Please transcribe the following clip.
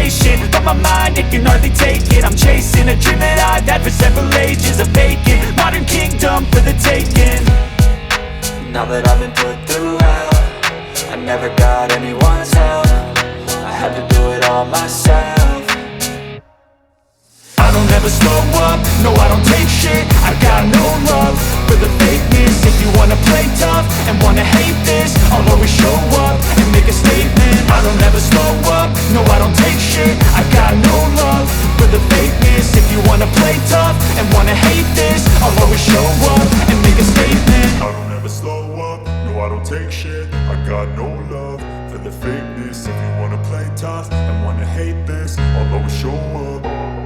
patient, but my mind, it can hardly take it. I'm chasing a dream that I've had for several ages, a vacant modern kingdom for the taking. Now that I've been put through hell, I never got anyone's help. I had to do it all myself. I don't ever slow up, no I don't take shit. I got no love for the fakeness. If you wanna play tough and wanna hate this, I'll always show up and make a statement. I don't ever slow up, no I don't take shit. I got no love for the fakeness. If you wanna play tough and wanna hate this, I'll always show up and make a statement. I don't ever slow up, no I don't take shit. I got no love for the fakeness. If you wanna play tough and wanna hate this, I'll always show up.